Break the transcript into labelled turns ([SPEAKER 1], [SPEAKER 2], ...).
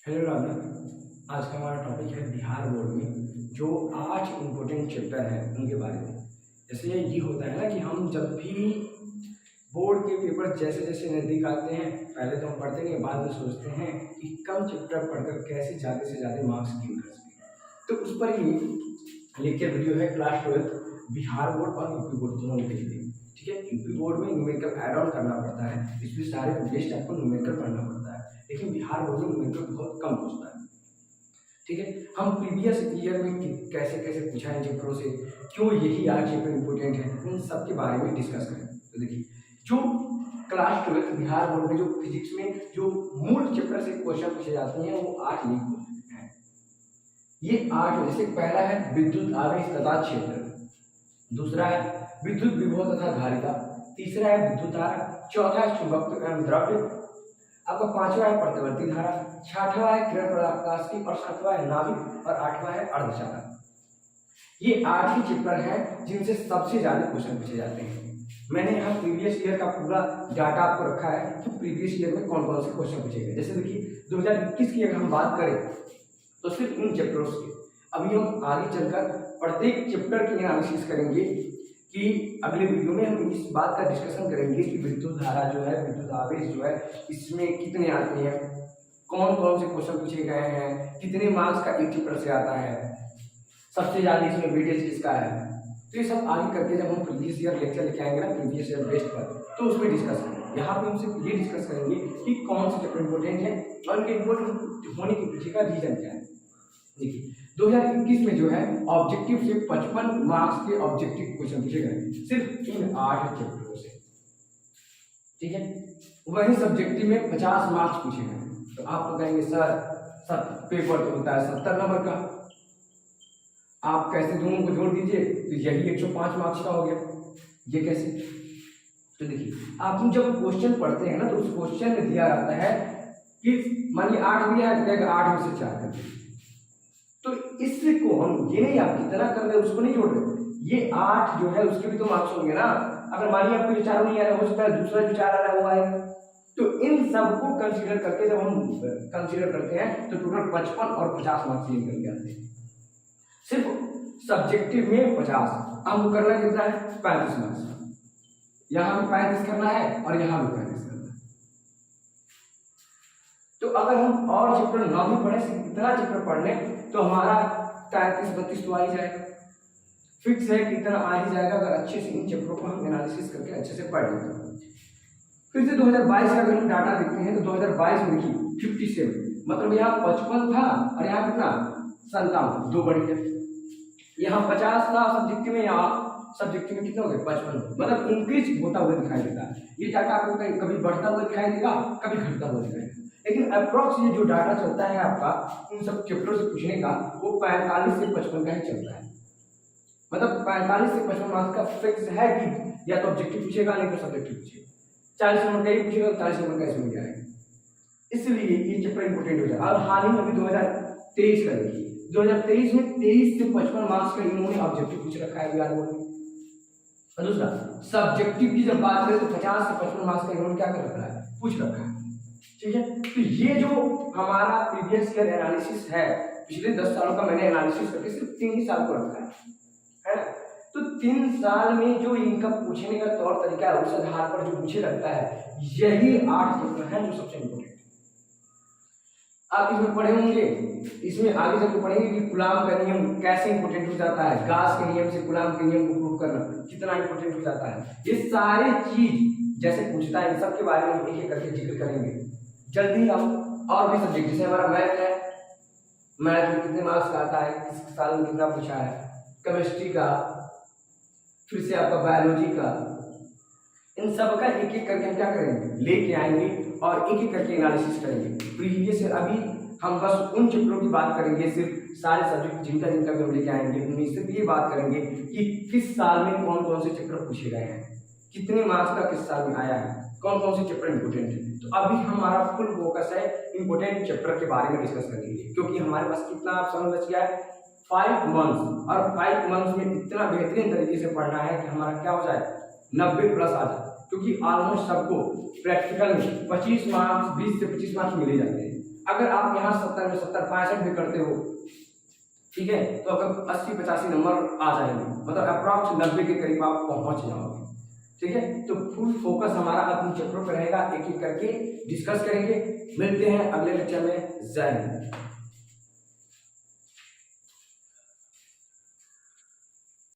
[SPEAKER 1] Hello Radha. आज का हमारा टॉपिक है बिहार बोर्ड में जो 8 इम्पोर्टेंट चैप्टर हैं उनके बारे में। जैसे ये होता है ना कि हम जब भी बोर्ड के पेपर जैसे जैसे नज़दीक आते हैं, पहले तो हम पढ़ते नहीं, बाद में सोचते हैं कि कम चैप्टर पढ़कर कैसे ज़्यादा से ज़्यादा मार्क्स गेन कर सकें। तो उस पर ही लेक्चर वीडियो है क्लास 12 बिहार बोर्ड और यूपी बोर्ड दोनों के लिए। ठीक है, यूपी बोर्ड में न्यूमेरिकल ऐड ऑन करना पड़ता है, इसमें सारे बेस्ट आपको न्यूमेरिकल पढ़ना पड़ता है, लेकिन बिहार बोर्ड में न्यूमेरिकल बहुत कम पूछता है। ठीक है, हम प्रीवियस ईयर में कैसे कैसे पूछा है चैप्टरों से, क्यों यही 8 चैप्टर इंपॉर्टेंट है, उन सब के बारे में डिस्कस करें। तो देखिए, जो क्लास 12 बिहार बोर्ड में जो फिजिक्स में जो मूल चैप्टर से क्वेश्चन पूछे जाते हैं वो 8 ही हैं। ये 8 जैसे पहला है विद्युत आवेश तथा क्षेत्र, दूसरा है विद्युत विभव तथा धारिता, तीसरा है विद्युत धारा, चौथा है चुंबकत्व एवं द्रव्य, आपका पांचवा है प्रतिवर्ती धारा, छठवां है किरण प्रकाश की, और सातवां है नाभिक, और आठवां है अर्धचालक। ये 8 ही चैप्टर हैं जिनसे सबसे ज्यादा क्वेश्चन पूछे जाते हैं। मैंने यहाँ प्रीवियस ईयर का पूरा डाटा आपको रखा है कि प्रीवियस ईयर में कौन कौन से क्वेश्चन पूछे गए। जैसे देखिए 2021 की अगर हम बात करें तो सिर्फ इन चैप्टरों से। अभी हम आगे चलकर प्रत्येक चैप्टर की एनालिसिस करेंगे कि अगले वीडियो में हम इस बात का डिस्कशन करेंगे कि विद्युत धारा जो है, विद्युत आवेश जो है, इसमें कितने आते हैं, कौन कौन से क्वेश्चन पूछे गए हैं, कितने मार्क्स का एक चैप्टर से आता है, सबसे ज्यादा इसमें वेटेज किसका है। तो ये सब आगे करके जब हम प्रीवियस ईयर लेक्चर लेके आएंगे ना प्रीवियस ईयर बेस्ट पर, तो उसमें डिस्कस करेंगे। यहाँ पे हम सिर्फ ये डिस्कस करेंगे कि कौन से चैप्टर इंपॉर्टेंट है और उनके इंपॉर्टेंट होने के पीछे का रीजन क्या है। देखिए 2021 में जो है ऑब्जेक्टिव से 55 मार्क्स के ऑब्जेक्टिव क्वेश्चन पूछे गए सिर्फ इन 8 चैप्टरों से। ठीक है, वही सब्जेक्टिव में 50 मार्क्स पूछे गए। तो आप तो कहेंगे सर पेपर तो होता है 70 नंबर का, आप कैसे दोनों को जोड़ दीजिए तो यही 105 मार्क्स का हो गया, ये कैसे। तो देखिए, आप जब क्वेश्चन पढ़ते हैं ना तो उस क्वेश्चन में दिया रहता है कि मानिए 8 दिया है तो 8 में से 4 कर दीजिए। तो इसको हम ये नहीं आप कितना कर रहे उसको नहीं जोड़ रहे, ये 8 जो है उसके भी तो मार्क्स होंगे ना। अगर मानिए आपको 4 नहीं आ रहा, हो सकता है दूसरा जो 4 आ रहा है वो आएगा। तो इन सबको कंसीडर करके जब हम कंसीडर करते हैं तो टोटल 55 और 50 मार्क्स लेकर के आते हैं। सिर्फ सब्जेक्टिव में 50, हमको करना कितना है 35 मार्क्स। यहाँ भी 35 करना है और यहाँ भी 35 करना है। तो अगर हम और चैप्टर ना भी पढ़े, सिर्फ इतना चैप्टर पढ़ लें तो हमारा 33-32 तो आ ही जाएगा, फिक्स है कि इतना आ ही जाएगा अगर अच्छे से इन चैप्टरों को हम एनालिसिस करके अच्छे से पढ़ लेते हैं। फिर से 2022 का अगर हम डाटा देखते हैं तो 2022 में देखिए 57, मतलब यहाँ 55 था और यहाँ कितना 57, 2 बढ़ गया। यहाँ 50 था सब्जेक्टिव में, यहाँ सब्जेक्टिव में कितना हो गया 55, मतलब इंक्रीज होता हुआ दिखाई देता है। ये डाटा आपको कभी बढ़ता हुआ दिखाई देगा, कभी घटता हुआ दिखाई देगा, लेकिन अप्रोक्स ये जो डाटा चलता है आपका इन सब चैप्टरों से पूछने का वो 45 से 55 का ही चलता है। मतलब 45 से 55 मार्क्स का फिक्स है कि या तो ऑब्जेक्टिव पूछेगा नहीं तो सब्जेक्टिव पूछेगा। 40 नंबर का ही पूछेगा तो 40 नंबर का इसमें जाएगा, इसलिए ये चैप्टर इंपोर्टेंट हो जाएगा। अब हाल ही में अभी 2023 का देखिए, 2023 में 23 से 55 मार्क्स का इन्होंने ऑब्जेक्टिव पूछ रखा है बिहार बोर्ड में। और दूसरा सब्जेक्टिव की जब बात करें तो 50 से 55 मार्क्स का इन्होंने क्या कर रखा है, पूछ रखा है। ठीक है, तो ये जो हमारा प्रीवियस ईयर एनालिसिस है, पिछले 10 सालों का मैंने एनालिसिस करके सिर्फ 3 ही साल को रखा है ना। तो 3 साल में जो इनका पूछने का तौर तरीका है उस आधार पर जो पूछे लगता है यही 8 चैप्टर है जो सबसे इम्पोर्टेंट है। आप इसमें पढ़े होंगे, इसमें आगे जब पढ़ेंगे कि कूलाम का नियम कैसे इंपोर्टेंट हो जाता है, गास के नियम से कूलाम के नियम को प्रूव करना कितना इंपोर्टेंट हो जाता है, ये सारी चीज जैसे पूछता है इन सब के बारे में एक एक करके जिक्र करेंगे जल्दी। हम और भी सब्जेक्ट जैसे हमारा मैथ है, मैथ में कितने मार्क्स का आता है, किस साल में कितना पूछा है, केमिस्ट्री का, फिर से आपका बायोलॉजी का, इन सब का एक एक करके हम क्या करेंगे लेके आएंगे और एक एक करके एनालिसिस करेंगे। प्रीवियस ईयर अभी हम बस उन चैप्टरों की बात करेंगे, सिर्फ सारे सब्जेक्ट जिनका जिनका भी हम लेके आएंगे उनमें सिर्फ ये बात करेंगे कि किस साल में कौन कौन से चैप्टर पूछे गए हैं, कितने मार्क्स का किस साल में आया है, कौन कौन से चैप्टर इंपोर्टेंट है। तो अभी हमारा फुल फोकस है इंपोर्टेंट चैप्टर के बारे में डिस्कस करने के लिए, क्योंकि हमारे पास कितना आप समझ बच गया है 5 मंथ्स, और 5 मंथ्स में इतना बेहतरीन तरीके से पढ़ना है कि हमारा क्या हो जाए 90+ आ जाए, क्योंकि ऑलमोस्ट सबको प्रैक्टिकल में 25 मार्क्स 20 से 25 मार्क्स मिले जाते हैं। अगर आप यहाँ 70 में 70 65 भी करते हो, ठीक है, तो अगर 80-85 नंबर आ जाएंगे, मतलब अप्रॉक्स 90 के करीब आप पहुंच जाओगे। ठीक है, तो फुल फोकस हमारा अपने चैप्टर पर रहेगा, एक एक करके डिस्कस करेंगे। मिलते हैं अगले लेक्चर में। जय हिंद।